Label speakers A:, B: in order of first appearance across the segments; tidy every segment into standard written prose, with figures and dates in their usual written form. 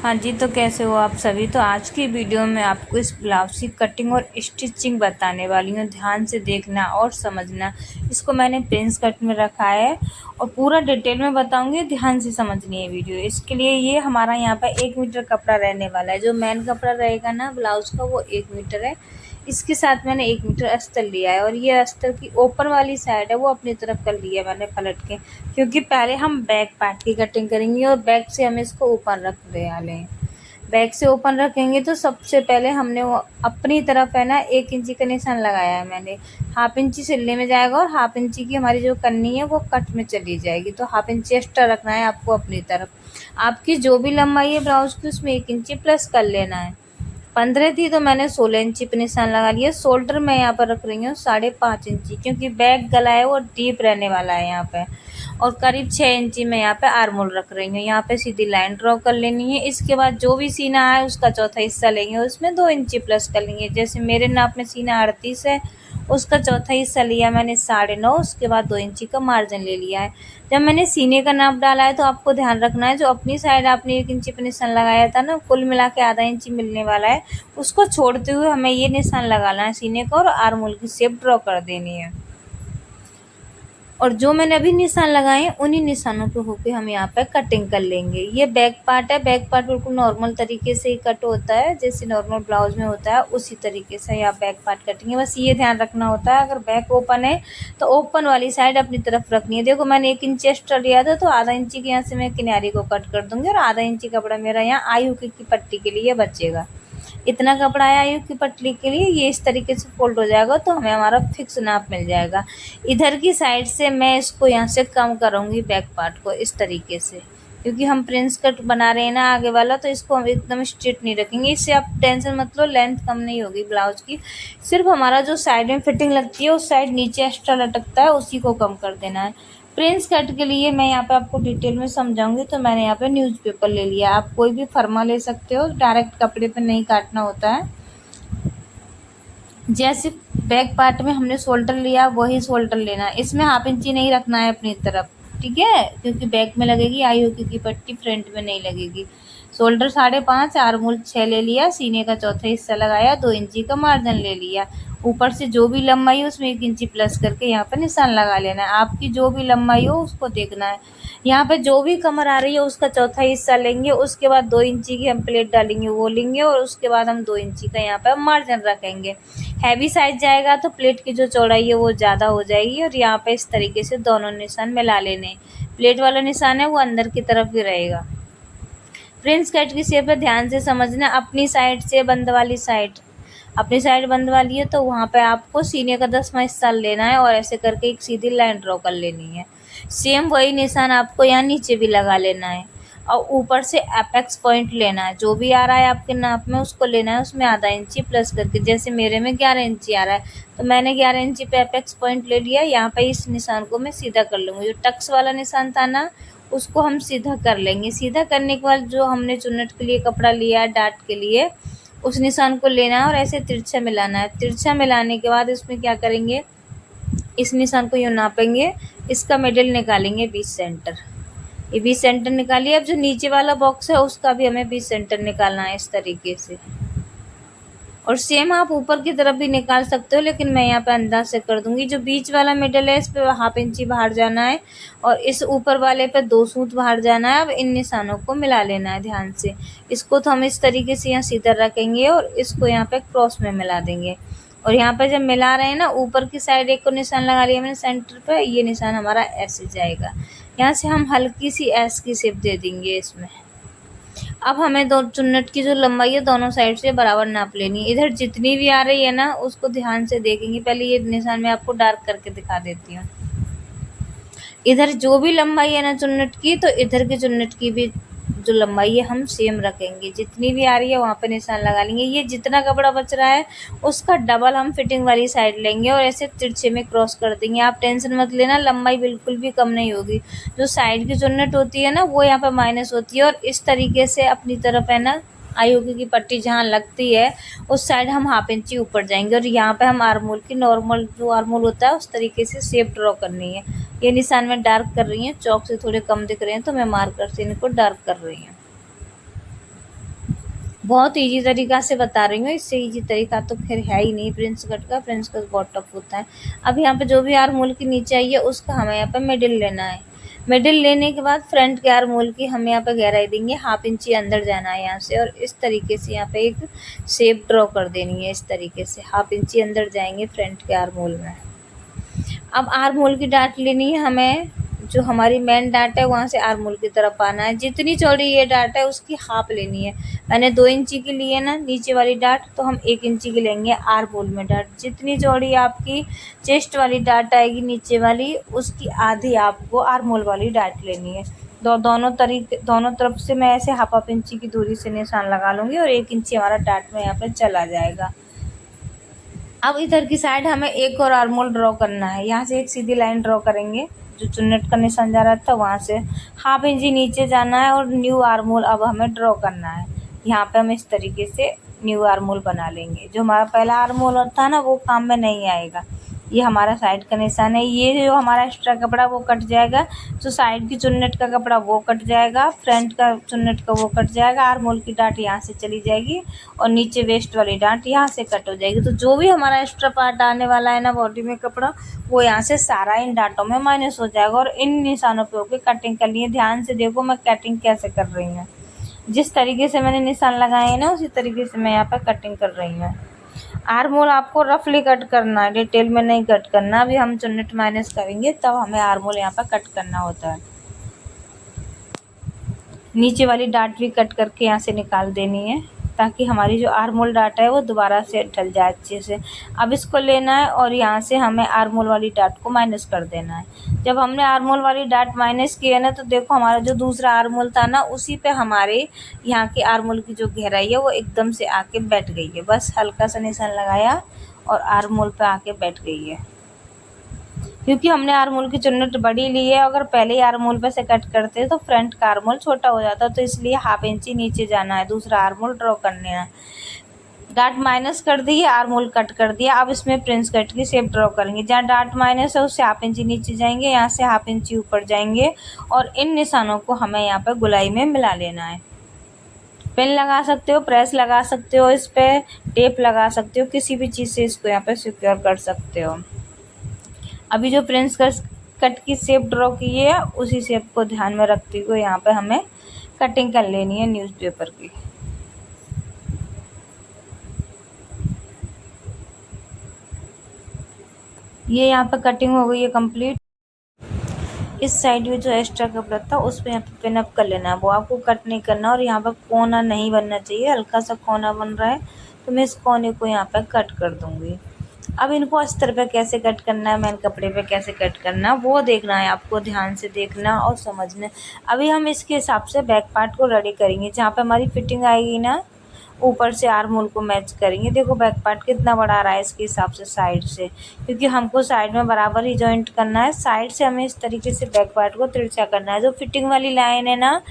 A: हाँ जी, तो कैसे हो आप सभी। तो आज की वीडियो में आपको इस ब्लाउज की कटिंग और स्टिचिंग बताने वाली हूँ। ध्यान से देखना और समझना। इसको मैंने प्रिंस कट में रखा है और पूरा डिटेल में बताऊंगी। ध्यान से समझनी है वीडियो। इसके लिए ये हमारा यहाँ पर 1 मीटर कपड़ा रहने वाला है। जो मेन कपड़ा रहेगा ना ब्लाउज का, वो 1 मीटर है। इसके साथ मैंने 1 मीटर अस्तर लिया है और ये अस्तर की ऊपर वाली साइड है वो अपनी तरफ कर लिया है मैंने पलट के, क्योंकि पहले हम बैक पार्ट की कटिंग करेंगे और बैक से हम इसको ऊपर रख दे वाले हैं। बैक से ओपन रखेंगे तो सबसे पहले हमने वो अपनी तरफ है ना 1 इंची का निशान लगाया है मैंने। हाफ इंची सिलने में जाएगा और हाफ इंची की हमारी जो कन्नी है वो कट में चली जाएगी। तो हाफ इंची एक्स्ट्रा रखना है आपको अपनी तरफ। आपकी जो भी लंबाई है ब्लाउज की उसमें 1 इंची प्लस कर लेना है। 15 थी तो मैंने 16 इंची पे निशान लगा लिया। शोल्डर मैं यहाँ पर रख रही हूँ 5.5 इंची, क्योंकि बैक गला है वो डीप रहने वाला है यहाँ पे। और करीब 6 इंची मैं यहाँ पे आर्मोल रख रही हूँ। यहाँ पे सीधी लाइन ड्रॉ कर लेनी है। इसके बाद जो भी सीना है उसका चौथा हिस्सा लेंगे, उसमें 2 इंची प्लस कर लेंगे। जैसे मेरे नाप में सीना 38 है, उसका चौथा हिस्सा लिया मैंने 9.5, उसके बाद 2 इंची का मार्जिन ले लिया है। जब मैंने सीने का नाप डाला है तो आपको ध्यान रखना है, जो अपनी साइड आपने 1 इंची पे निशान लगाया था ना, कुल मिला के आधा इंची मिलने वाला है। उसको छोड़ते हुए हमें ये निशान लगाना है सीने को और आर्मोल की शेप ड्रॉ कर देनी है। और जो मैंने अभी निशान लगाए हैं उन्हीं निशानों पे होके हम यहाँ पे कटिंग कर लेंगे। ये बैक पार्ट है। बैक पार्ट बिल्कुल नॉर्मल तरीके से ही कट होता है, जैसे नॉर्मल ब्लाउज में होता है उसी तरीके से यहाँ बैक पार्ट कटिंग है। बस ये ध्यान रखना होता है, अगर बैक ओपन है तो ओपन वाली साइड अपनी तरफ रखनी है। देखो मैंने 1 इंच एक्स्ट्रा लिया था तो आधा इंची के यहाँ से मैं किनारे को कट कर दूंगी और आधा इंची कपड़ा मेरा यहाँ आयु की पट्टी के लिए बचेगा। इतना कपड़ा है आयु की पट्टी के लिए, ये इस तरीके से फोल्ड हो जाएगा तो हमें हमारा फिक्स नाप मिल जाएगा। इधर की साइड से मैं इसको यहाँ से कम करूँगी बैक पार्ट को इस तरीके से, क्योंकि हम प्रिंस कट बना रहे हैं ना आगे वाला, तो इसको हम एकदम स्ट्रेट नहीं रखेंगे। इससे आप टेंशन मत लो, लेंथ कम नहीं होगी ब्लाउज की। सिर्फ हमारा जो साइड में फिटिंग लगती है उस साइड नीचे एक्स्ट्रा लटकता है उसी को कम कर देना है। प्रिंस कट के लिए मैं यहाँ पे आपको डिटेल में समझाऊंगी। तो मैंने यहाँ पे न्यूज़पेपर ले लिया। आप कोई भी फर्मा ले सकते हो, डायरेक्ट कपड़े पे नहीं काटना होता है। जैसे बैक पार्ट में हमने शोल्डर लिया वही शोल्डर लेना है, इसमें हाफ इंची नहीं रखना है अपनी तरफ, ठीक है, क्योंकि बैक में लगेगी आयु की पट्टी, फ्रंट में नहीं लगेगी। शोल्डर 5.5, आर्मोल 6 ले लिया, सीने का चौथा हिस्सा लगाया, 2 इंची का मार्जिन ले लिया। ऊपर से जो भी लंबाई है उसमें 1 इंची प्लस करके यहाँ पर निशान लगा लेना है। आपकी जो भी लंबाई हो उसको देखना है। यहाँ पे जो भी कमर आ रही है उसका चौथा हिस्सा लेंगे, उसके बाद 2 इंची की हम प्लेट डालेंगे वो लेंगे और उसके बाद हम 2 इंची का यहाँ पे मार्जिन रखेंगे। हैवी साइज जाएगा तो प्लेट की जो चौड़ाई है वो ज़्यादा हो जाएगी और यहाँ पे इस तरीके से दोनों निशान मिला लेने। प्लेट वाला निशान है वो अंदर की तरफ ही रहेगा। प्रिंस कट की शेप है, ध्यान से समझना। अपनी साइड से बंद वाली साइड, अपनी साइड बंद वाली है तो वहाँ पे आपको सीने का 10वां हिस्सा लेना है और ऐसे करके एक सीधी लाइन ड्रॉ कर लेनी है। सेम वही निशान आपको यहाँ नीचे भी लगा लेना है और ऊपर से एपेक्स पॉइंट लेना है। जो भी आ रहा है आपके नाप में उसको लेना है, उसमें आधा इंची प्लस करके। जैसे मेरे में 11 इंची आ रहा है तो मैंने 11 इंची पे एपेक्स पॉइंट ले लिया। यहाँ पे इस निशान को मैं सीधा कर लूँगी। जो टक्स वाला निशान था ना उसको हम सीधा कर लेंगे। सीधा करने के बाद जो हमने चुन्नट के लिए कपड़ा लिया है डाट के लिए, उस निशान को लेना है और ऐसे तिरछा मिलाना है। तिरछा मिलाने के बाद इसमें क्या करेंगे, इस निशान को यूँ नापेंगे, इसका मिडिल निकालेंगे 20 सेंटर। ये 20 सेंटर निकालिए। अब जो नीचे वाला बॉक्स है उसका भी हमें 20 सेंटर निकालना है इस तरीके से। और सेम आप ऊपर की तरफ भी निकाल सकते हो, लेकिन मैं यहाँ पे अंदाज से कर दूंगी। जो बीच वाला मिडल है इस पे हाफ इंची बाहर जाना है और इस ऊपर वाले पे 2 सूत बाहर जाना है। अब इन निशानों को मिला लेना है ध्यान से। इसको तो हम इस तरीके से यहाँ सीधा रखेंगे और इसको यहाँ पे क्रॉस में मिला देंगे। और यहाँ पे जब मिला रहे हैं ना, ऊपर की साइड एक को निशान लगा लिया मैंने सेंटर पे, ये निशान हमारा ऐसे जाएगा। यहाँ से हम हल्की सी एस की शेप दे देंगे इसमें। अब हमें दो चुन्नट की जो लंबाई है दोनों साइड से बराबर नाप लेनी है। इधर जितनी भी आ रही है ना उसको ध्यान से देखेंगे। पहले ये निशान मैं आपको डार्क करके दिखा देती हूँ। इधर जो भी लंबाई है ना चुन्नट की, तो इधर की चुन्नट की भी जो लंबाई है हम सेम रखेंगे। जितनी भी आ रही है वहाँ पे निशान लगा लेंगे। ये जितना कपड़ा बच रहा है उसका डबल हम फिटिंग वाली साइड लेंगे और ऐसे तिरछे में क्रॉस कर देंगे। आप टेंशन मत लेना, लंबाई बिल्कुल भी कम नहीं होगी। जो साइड की चुन्नट होती है ना वो यहाँ पे माइनस होती है और इस तरीके से अपनी तरफ है ना आयुकी की पट्टी जहाँ लगती है उस साइड हम हाफ इंची ऊपर जाएंगे और यहाँ पे हम आर्मोल की नॉर्मल जो आर्मोल होता है उस तरीके से शेप ड्रॉ करनी है। ये निशान में डार्क कर रही हूँ, चौक से थोड़े कम दिख रहे हैं तो मैं मार्कर से इनको डार्क कर रही हूँ। बहुत ईजी तरीका से बता रही हूँ, इससे ईजी तरीका तो खैर है ही नहीं प्रिंस कट का। प्रिंस कट बहुत टफ होता है। अब यहाँ पे जो भी आर्म होल की नीचे आई है उसका हमें यहाँ पे मिडिल लेना है। मिडिल लेने के बाद फ्रंट के आर्म होल की हम यहाँ पे गहराई देंगे, 1/2 इंची अंदर जाना है यहाँ से, और इस तरीके से यहाँ पे एक शेप ड्रॉ कर देनी है। इस तरीके से 1/2 इंची अंदर जाएंगे फ्रंट के आर्म होल में। अब आर्म होल की डाट लेनी है हमें, जो हमारी मेन डाट है वहाँ से आर्म होल की तरफ आना है। जितनी चौड़ी ये डाट है उसकी हाफ लेनी है। मैंने 2 इंची की ली है ना नीचे वाली डाट, तो हम 1 इंची की लेंगे आर्म होल में डाट। जितनी चौड़ी आपकी चेस्ट वाली डाट आएगी नीचे वाली, उसकी आधी आपको आर्म होल वाली डाट लेनी है। दोनों तरफ से मैं ऐसे 1/2 इंची की दूरी से निशान लगा लूँगी और 1 इंची हमारा डाट में यहाँ पे चला जाएगा। अब इधर की साइड हमें एक और आर्म होल ड्रॉ करना है। यहाँ से एक सीधी लाइन ड्रॉ करेंगे, जो चुन्नट का निशान जा रहा था वहाँ से 1/2 इंची नीचे जाना है और न्यू आर्म होल अब हमें ड्रॉ करना है। यहाँ पे हम इस तरीके से न्यू आर्म होल बना लेंगे। जो हमारा पहला आर्म होल था ना वो काम में नहीं आएगा। ये हमारा साइड का निशान है। ये जो हमारा एक्स्ट्रा कपड़ा वो कट जाएगा, जो साइड की चुन्नट का कपड़ा वो कट जाएगा, फ्रंट का चुन्नट का वो कट जाएगा, आर्म होल की डाट यहाँ से चली जाएगी और नीचे वेस्ट वाली डाट यहाँ से कट हो जाएगी। तो जो भी हमारा एक्स्ट्रा पार्ट आने वाला है ना बॉडी में कपड़ा, वो यहाँ से सारा इन डाटों में माइनस हो जाएगा। और इन निशानों पे होकर कटिंग करनी है। ध्यान से देखो मैं कटिंग कैसे कर रही हूँ। जिस तरीके से मैंने निशान लगाए हैं ना उसी तरीके से मैं यहाँ पर कटिंग कर रही हूँ। आर्म होल आपको रफली कट करना है, डिटेल में नहीं कट करना। अभी हम चुन्नट माइनस करेंगे तब हमें आर्म होल यहाँ पर कट करना होता है। नीचे वाली डाट भी कट करके यहाँ से निकाल देनी है, ताकि हमारी जो आर्म होल डाट है वो दोबारा से ढल जाए अच्छे से। अब इसको लेना है और यहाँ से हमें आर्म होल वाली डाट को माइनस कर देना है। जब हमने आर्म होल वाली डाट माइनस की है ना, तो देखो हमारा जो दूसरा आर्म होल था ना उसी पे हमारे यहाँ की आर्म होल की जो गहराई है वो एकदम से आके बैठ गई है। बस हल्का सा निशान लगाया और आर्म होल पे आके बैठ गई है। क्योंकि हमने आर्म होल की चुन्नट बड़ी ली है, अगर पहले ही आर्म होल पे से कट करते तो फ्रंट का आर्म होल छोटा हो जाता, तो इसलिए 1/2 इंची नीचे जाना है, दूसरा आर्म होल ड्रॉ करने है। डाट माइनस कर दी है, आर्म होल कट कर दिया। अब इसमें प्रिंस कट की शेप ड्रॉ करेंगे। जहाँ डाट माइनस है उससे 1/2 इंची नीचे जाएंगे, यहाँ से 1/2 इंची ऊपर जाएंगे और इन निशानों को हमें यहाँ पर गुलाई में मिला लेना है। पेन लगा सकते हो, प्रेस लगा सकते हो, इस पे टेप लगा सकते हो, किसी भी चीज़ से इसको यहाँ पे सिक्योर कर सकते हो। अभी जो प्रिंस कट की शेप ड्रॉ की है उसी शेप को ध्यान में रखते हुए यहाँ पे हमें कटिंग कर लेनी है न्यूज़पेपर की। ये यहाँ पे कटिंग हो गई है कंप्लीट। इस साइड में जो एक्स्ट्रा कपड़ा था उस पर यहाँ पे पिन अप कर लेना है, वो आपको कट नहीं करना। और यहाँ पर कोना नहीं बनना चाहिए, हल्का सा कोना बन रहा है तो मैं इस कोने को यहाँ पर कट कर दूँगी। अब इनको अस्तर पे कैसे कट करना है, मेन कपड़े पे कैसे कट करना है वो देखना है आपको, ध्यान से देखना और समझना। अभी हम इसके हिसाब से बैक पार्ट को रेडी करेंगे। जहाँ पे हमारी फिटिंग आएगी ना ऊपर से आर्म होल को मैच करेंगे। देखो बैक पार्ट कितना बड़ा आ रहा है इसके हिसाब से साइड से, क्योंकि हमको साइड में बराबर ही जॉइंट करना है। साइड से हमें इस तरीके से बैक पार्ट को तिरछा करना है। जो फिटिंग वाली लाइन है ना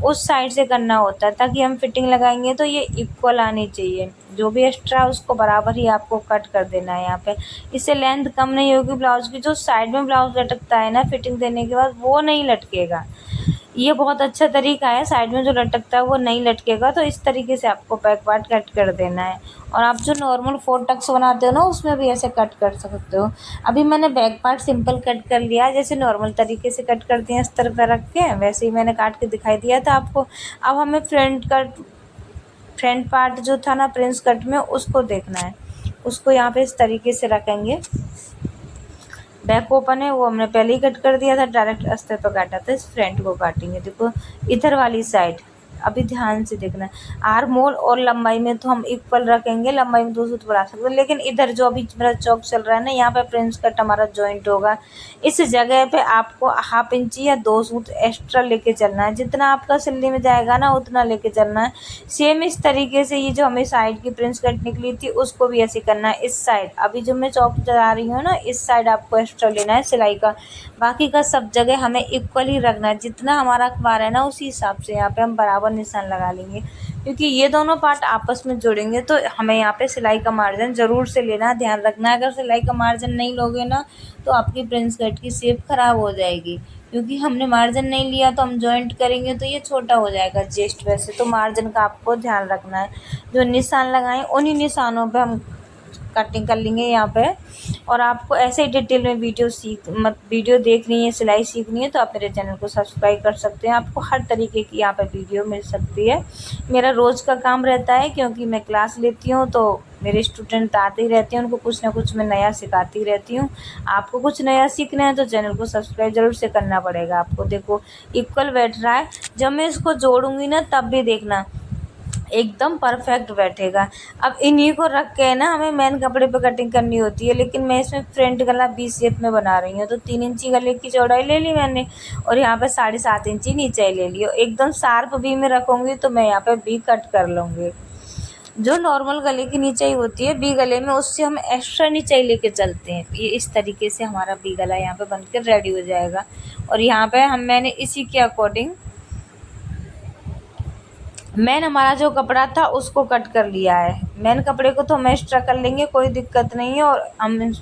A: उस साइड से करना होता है, ताकि हम फिटिंग लगाएंगे तो ये इक्वल आनी चाहिए। जो भी एक्स्ट्रा है उसको बराबर ही आपको कट कर देना है यहाँ पे। इससे लेंथ कम नहीं होगी ब्लाउज की। जो साइड में ब्लाउज लटकता है ना फिटिंग देने के बाद वो नहीं लटकेगा। ये बहुत अच्छा तरीका है, साइड में जो लटकता है वो नहीं लटकेगा। तो इस तरीके से आपको बैक पार्ट कट कर देना है। और आप जो नॉर्मल 4 टक्स बनाते हो ना उसमें भी ऐसे कट कर सकते हो। अभी मैंने बैक पार्ट सिंपल कट कर लिया, जैसे नॉर्मल तरीके से कट करते हैं अस्तर पर रख के, वैसे ही मैंने काट के दिखाई दिया था आपको। अब हमें फ्रंट पार्ट जो था ना प्रिंस कट में उसको देखना है। उसको यहाँ पे इस तरीके से रखेंगे। बैक ओपन है वो हमने पहले ही कट कर दिया था, डायरेक्ट अस्तर पर काटा था। इस फ्रंट को काटेंगे। देखो इधर वाली साइड अभी ध्यान से देखना। आर्म होल और लंबाई में तो हम इक्वल रखेंगे, लंबाई में 2 सूत बढ़ा सकते हैं, लेकिन इधर जो अभी मेरा चौक चल रहा है ना यहाँ पे प्रिंस कट हमारा जॉइंट होगा। इस जगह पे आपको 1/2 इंची या 2 सूत एक्स्ट्रा लेके चलना है। जितना आपका सिल्ली में जाएगा ना उतना लेके चलना है। सेम इस तरीके से ये जो हमें साइड की प्रिंस कट निकली थी उसको भी ऐसे करना है। इस साइड अभी जो मैं चौक चला रही हूँ ना इस साइड आपको एक्स्ट्रा लेना है सिलाई का। बाकी का सब जगह हमें इक्वल ही रखना है। जितना हमारा अखबार है ना उसी हिसाब से यहाँ पे हम बराबर निशान लगा लेंगे, क्योंकि ये दोनों पार्ट आपस में जुड़ेंगे। तो हमें यहाँ पे सिलाई का मार्जिन ज़रूर से लेना, ध्यान रखना है। अगर सिलाई का मार्जिन नहीं लोगे ना तो आपकी प्रिंस कट की शेप ख़राब हो जाएगी। क्योंकि हमने मार्जिन नहीं लिया तो हम जॉइंट करेंगे तो ये छोटा हो जाएगा चेस्ट। वैसे तो मार्जिन का आपको ध्यान रखना है। जो निशान लगाएं उन्हीं निशानों पे हम कटिंग कर लेंगे यहाँ पे। और आपको ऐसे ही डिटेल में वीडियो देखनी है, सिलाई सीखनी है तो आप मेरे चैनल को सब्सक्राइब कर सकते हैं। आपको हर तरीके की यहाँ पे वीडियो मिल सकती है। मेरा रोज़ का काम रहता है क्योंकि मैं क्लास लेती हूँ तो मेरे स्टूडेंट आते ही रहते हैं, उनको कुछ ना कुछ मैं नया सिखाती रहती हूँ। आपको कुछ नया सीखना है तो चैनल को सब्सक्राइब ज़रूर से करना पड़ेगा आपको। देखो इक्वल बैठ रहा है, जब मैं इसको जोड़ूंगी ना तब भी देखना एकदम परफेक्ट बैठेगा। अब इन्हीं को रख के ना हमें मेन कपड़े पे कटिंग करनी होती है, लेकिन मैं इसमें फ्रंट गला बी शेप में बना रही हूँ तो 3 इंची गले की चौड़ाई ले ली मैंने और यहाँ पे 7.5 इंची नीचे ले ली। एकदम शार्प बी में रखूँगी तो मैं यहाँ पे बी कट कर लूँगी। जो नॉर्मल गले की नीचाई होती है बी गले में, उससे हम एक्स्ट्रा नीचाई लेके चलते हैं। ये इस तरीके से हमारा बी गला यहाँ पे बनकर रेडी हो जाएगा। और यहाँ पे मैंने इसी के अकॉर्डिंग मेन हमारा जो कपड़ा था उसको कट कर लिया है। मेन कपड़े को तो हम एक्स्ट्रा कर लेंगे, कोई दिक्कत नहीं है। और हम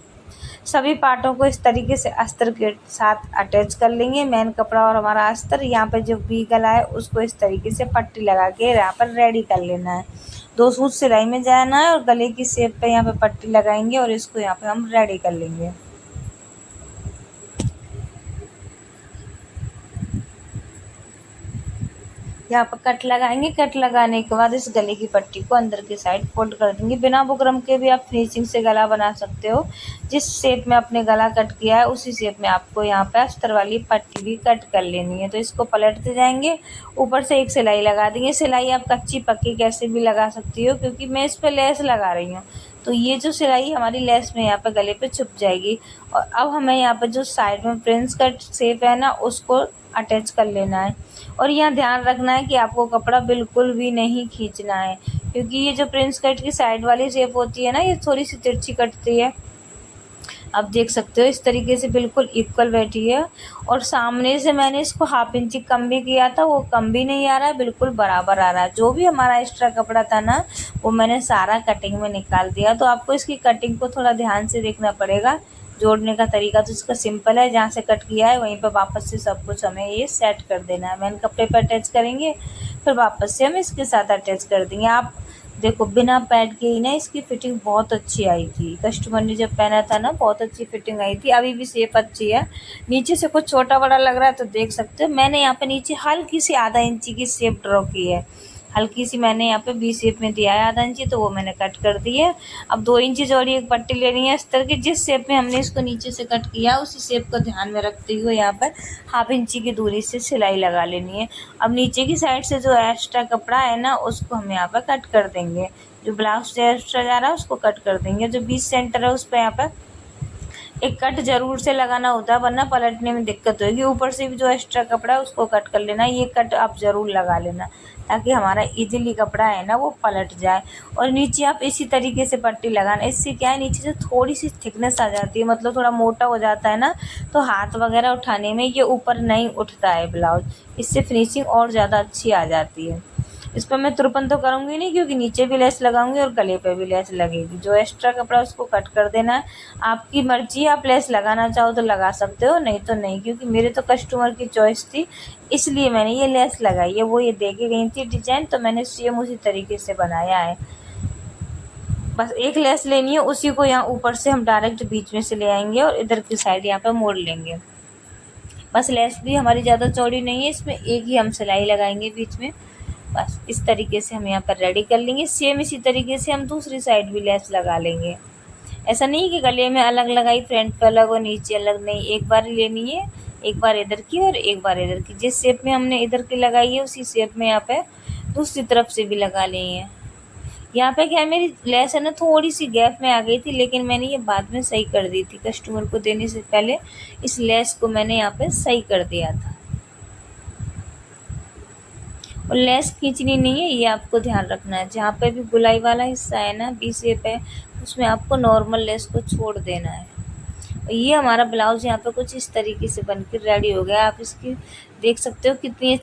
A: सभी पार्टों को इस तरीके से अस्तर के साथ अटैच कर लेंगे, मेन कपड़ा और हमारा अस्तर। यहाँ पे जो वी गला है उसको इस तरीके से पट्टी लगा के यहाँ पर रेडी कर लेना है। 2 सूत सिलाई में जाना है और गले की शेप पे यहाँ पे पट्टी लगाएंगे और इसको यहाँ पे हम रेडी कर लेंगे। यहाँ पर कट लगाएंगे। कट लगाने के बाद इस गले की पट्टी को अंदर की साइड फोल्ड कर देंगे। बिना बुकरम के भी आप फिनिशिंग से गला बना सकते हो। जिस शेप में आपने गला कट किया है उसी शेप में आपको यहाँ पे अस्तर वाली पट्टी भी कट कर लेनी है। तो इसको पलटते जाएंगे, ऊपर से एक सिलाई लगा देंगे। सिलाई आप कच्ची पक्की कैसे भी लगा सकती हो, क्योंकि मैं इस पर लेस लगा रही हूँ तो ये जो सिलाई हमारी लेस में यहाँ पे गले पे छुप जाएगी। और अब हमें यहाँ पे जो साइड में फ्रिंज कट शेप है ना उसको अटैच कर लेना है। और यहाँ ध्यान रखना है कि आपको कपड़ा बिल्कुल भी नहीं खींचना है, क्योंकि ये जो प्रिंस कट की साइड वाली शेप होती है ना ये थोड़ी सी तिरछी कटती है। आप देख सकते हो इस तरीके से बिल्कुल इक्वल बैठी है। और सामने से मैंने इसको 1/2 इंची कम भी किया था, वो कम भी नहीं आ रहा है, बिल्कुल बराबर आ रहा है। जो भी हमारा एक्स्ट्रा कपड़ा था ना वो मैंने सारा कटिंग में निकाल दिया। तो आपको इसकी कटिंग को थोड़ा ध्यान से देखना पड़ेगा। जोड़ने का तरीका तो इसका सिंपल है, जहाँ से कट किया है वहीं पर वापस से सब कुछ हमें ये सेट कर देना है। मेन कपड़े पर अटैच करेंगे फिर वापस से हम इसके साथ अटैच कर देंगे। आप देखो बिना पैड के ही ना इसकी फिटिंग बहुत अच्छी आई थी। कस्टमर ने जब पहना था ना बहुत अच्छी फिटिंग आई थी। अभी भी शेप अच्छी है। नीचे से कुछ छोटा बड़ा लग रहा है तो देख सकते हो मैंने यहाँ पे नीचे हल्की सी आधा इंची की शेप ड्रॉ की है। हल्की सी मैंने यहाँ पे बी शेप में दिया है आधा इंची, तो वो मैंने कट कर दी है। अब 2 इंची चौड़ी एक पट्टी लेनी है इस तरह की। जिस शेप में हमने इसको नीचे से कट किया उसी शेप को ध्यान में रखते हुए यहाँ पर 1/2 इंची की दूरी से सिलाई लगा लेनी है। अब नीचे की साइड से जो एक्स्ट्रा कपड़ा है ना उसको हम यहाँ पर कट कर देंगे। जो ब्लाउज से एक्स्ट्रा जा रहा है उसको कट कर देंगे। जो बीच सेंटर है उस पर यहाँ पर एक कट जरूर से लगाना होता है, वरना पलटने में दिक्कत होगी। ऊपर से भी जो एक्स्ट्रा कपड़ा है उसको कट कर लेना। ये कट आप ज़रूर लगा लेना ताकि हमारा इजीली कपड़ा है ना वो पलट जाए। और नीचे आप इसी तरीके से पट्टी लगाना। इससे क्या है नीचे से थोड़ी सी थिकनेस आ जाती है, मतलब थोड़ा मोटा हो जाता है ना, तो हाथ वगैरह उठाने में ये ऊपर नहीं उठता है ब्लाउज। इससे फिनिशिंग और ज़्यादा अच्छी आ जाती है। इस पर मैं तुरपन तो करूँगी नहीं, क्योंकि नीचे भी लेस लगाऊंगी और गले पे भी लेस लगेगी। जो एक्स्ट्रा कपड़ा उसको कट कर देना है। आपकी मर्जी, आप लेस लगाना चाहो तो लगा सकते हो, नहीं तो नहीं। क्योंकि मेरे तो कस्टमर की चॉइस थी इसलिए मैंने ये लेस लगाई है। वो ये दे के गई थी डिजाइन तो मैंने सेम उसी तरीके से बनाया है। बस एक लेस लेनी है, उसी को यहाँ ऊपर से हम डायरेक्ट बीच में से ले आएंगे और इधर की साइड यहाँ पे मोड़ लेंगे। बस लेस भी हमारी ज़्यादा चौड़ी नहीं है, इसमें एक ही हम सिलाई लगाएंगे बीच में। बस इस तरीके से हम यहाँ पर रेडी कर लेंगे। सेम इसी तरीके से हम दूसरी साइड भी लेस लगा लेंगे। ऐसा नहीं कि गले में अलग लगाई फ्रंट पे अलग और नीचे अलग, नहीं, एक बार ही लेनी है। एक बार इधर की और एक बार इधर की। जिस शेप में हमने इधर की लगाई है उसी शेप में यहाँ पे दूसरी तरफ से भी लगा लेंगे। यहाँ पे क्या है मेरी लेस है ना थोड़ी सी गैप में आ गई थी, लेकिन मैंने ये बाद में सही कर दी थी। कस्टमर को देने से पहले इस लेस को मैंने यहाँ पे सही कर दिया था। और लेस खींचनी नहीं है, ये आपको ध्यान रखना है। जहाँ पे भी गुलाई वाला हिस्सा है ना बी शेप है उसमें आपको नॉर्मल लेस को छोड़ देना है। और ये हमारा ब्लाउज यहाँ पे कुछ इस तरीके से बनकर रेडी हो गया। आप इसकी देख सकते हो कितनी